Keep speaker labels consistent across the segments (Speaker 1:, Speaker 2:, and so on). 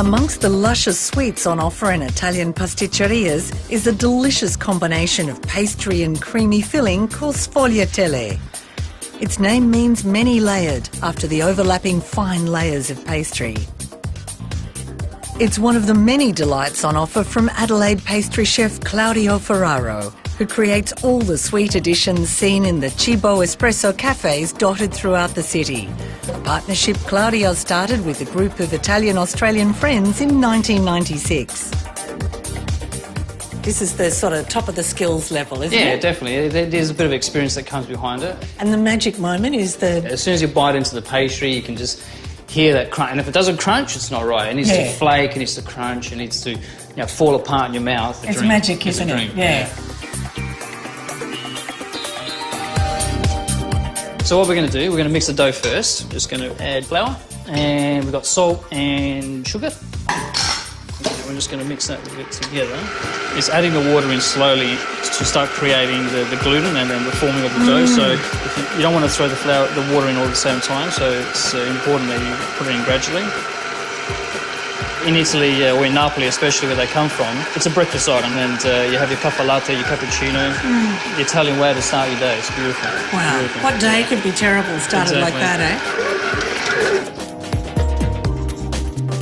Speaker 1: Amongst the luscious sweets on offer in Italian pasticcerias is a delicious combination of pastry and creamy filling called svogliatelle. Its name means many layered, after the overlapping fine layers of pastry. It's one of the many delights on offer from Adelaide pastry chef Claudio Ferraro, who creates all the sweet additions seen in the Cibo Espresso cafes dotted throughout the city. A partnership Claudio started with a group of Italian-Australian friends in 1996. This is the sort of top of the skills level, isn't it?
Speaker 2: Yeah, definitely. There's a bit of experience that comes behind it.
Speaker 1: And the magic moment is the...
Speaker 2: As soon as you bite into the pastry, you can just hear that crunch. And if it doesn't crunch, it's not right. It needs to flake, it needs to crunch, it needs to fall apart in your mouth.
Speaker 1: It's magic, isn't it? Yeah.
Speaker 2: So what we're going to do, we're going to mix the dough first. We're just going to add flour, and we've got salt and sugar. We're just going to mix that a bit together. It's adding the water in slowly to start creating the gluten and then the forming of the dough. So if you don't want to throw the water in all at the same time, so it's important that you put it in gradually. In Italy, or in Napoli especially, where they come from, it's a breakfast item, and you have your caffè latte, your cappuccino, the Italian way to start your day. It's beautiful.
Speaker 1: Wow, beautiful. What day could be terrible started like that, eh?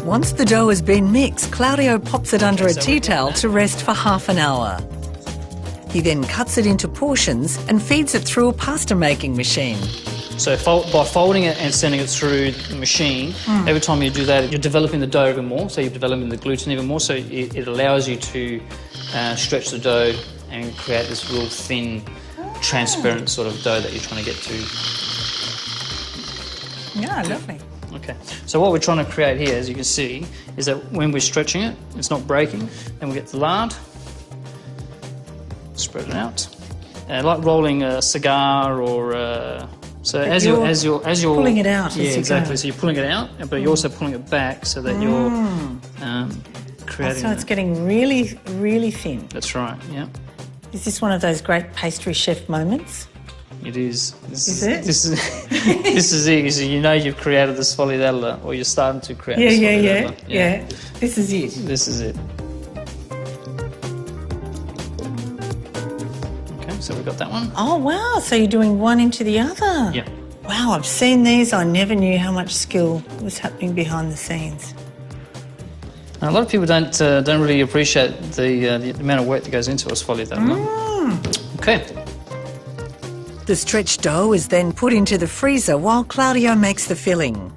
Speaker 1: Once the dough has been mixed, Claudio pops it under a tea towel to rest for half an hour. He then cuts it into portions and feeds it through a pasta-making machine.
Speaker 2: So by folding it and sending it through the machine, every time you do that, you're developing the dough even more, so you're developing the gluten even more, so it allows you to stretch the dough and create this real thin, transparent sort of dough that you're trying to get to.
Speaker 1: Yeah, lovely.
Speaker 2: Okay, so what we're trying to create here, as you can see, is that when we're stretching it, it's not breaking. Then we get the lard, spread it out, like rolling a cigar or. So as you're
Speaker 1: pulling it out,
Speaker 2: yeah, exactly. So you're pulling it out, but you're also pulling it back so that you're creating.
Speaker 1: So it's getting really, really thin.
Speaker 2: That's right. Yeah.
Speaker 1: Is this one of those great pastry chef moments?
Speaker 2: It is.
Speaker 1: This is it.
Speaker 2: This is it. So you know you've created the svogliatelle, or you're starting to create. The svogliatelle.
Speaker 1: Yeah. This is it.
Speaker 2: This is it. So we've got that one.
Speaker 1: Oh, wow. So you're doing one into the other.
Speaker 2: Yeah.
Speaker 1: Wow, I've seen these. I never knew how much skill was happening behind the scenes.
Speaker 2: Now, a lot of people don't really appreciate the amount of work that goes into a svogliatelle. Okay.
Speaker 1: The stretched dough is then put into the freezer while Claudio makes the filling.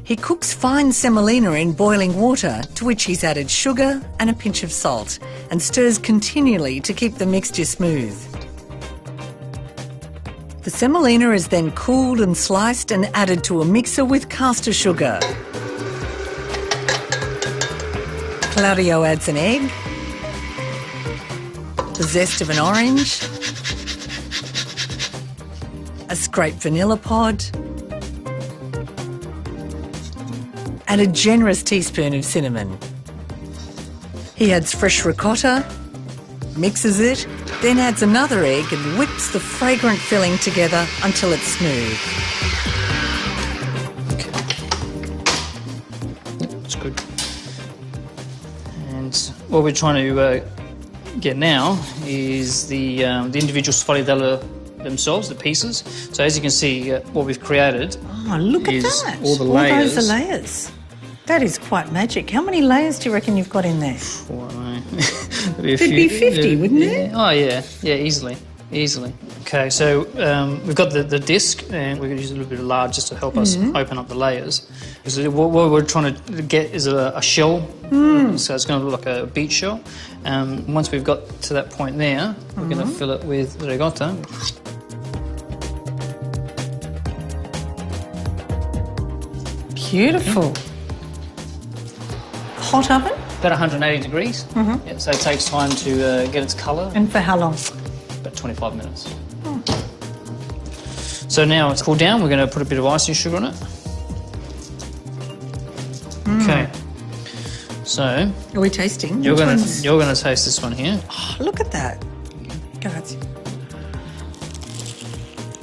Speaker 1: He cooks fine semolina in boiling water, to which he's added sugar and a pinch of salt, and stirs continually to keep the mixture smooth. The semolina is then cooled and sliced and added to a mixer with caster sugar. Claudio adds an egg, the zest of an orange, a scraped vanilla pod, and a generous teaspoon of cinnamon. He adds fresh ricotta, mixes it, then adds another egg and whips the fragrant filling together until it's smooth.
Speaker 2: Okay. That's good. And what we're trying to get now is the individual svogliatelle themselves, the pieces. So as you can see, what we've created
Speaker 1: look at
Speaker 2: is
Speaker 1: that.
Speaker 2: all the layers.
Speaker 1: All those are layers. That is quite magic. How many layers do you reckon you've got in there?
Speaker 2: It'd
Speaker 1: be 50, wouldn't it?
Speaker 2: Oh, yeah. Yeah, easily. Okay, so we've got the disc, and we're going to use a little bit of lard just to help us open up the layers. Because what we're trying to get is a shell, so it's going to look like a beet shell. Once we've got to that point there, we're going to fill it with ricotta.
Speaker 1: Beautiful. Hot oven?
Speaker 2: About 180 degrees. Yeah, so it takes time to get its colour.
Speaker 1: And for how long?
Speaker 2: About 25 minutes. So now it's cooled down, we're going to put a bit of icing sugar on it. Okay. So...
Speaker 1: Are we tasting?
Speaker 2: You're going to taste this one here.
Speaker 1: Oh, look at that. Guys.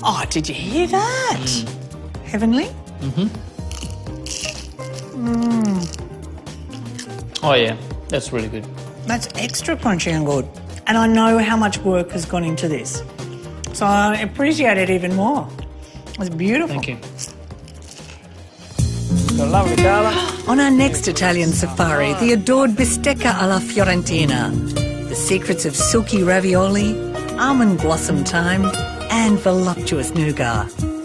Speaker 1: Oh, did you hear that? Heavenly?
Speaker 2: Oh yeah, that's really good.
Speaker 1: That's extra crunchy and good. And I know how much work has gone into this. So I appreciate it even more. It's beautiful.
Speaker 2: Thank you.
Speaker 3: Got a lovely colour.
Speaker 1: On our next Italian safari, the adored bistecca alla fiorentina. The secrets of silky ravioli, almond blossom thyme and voluptuous nougat.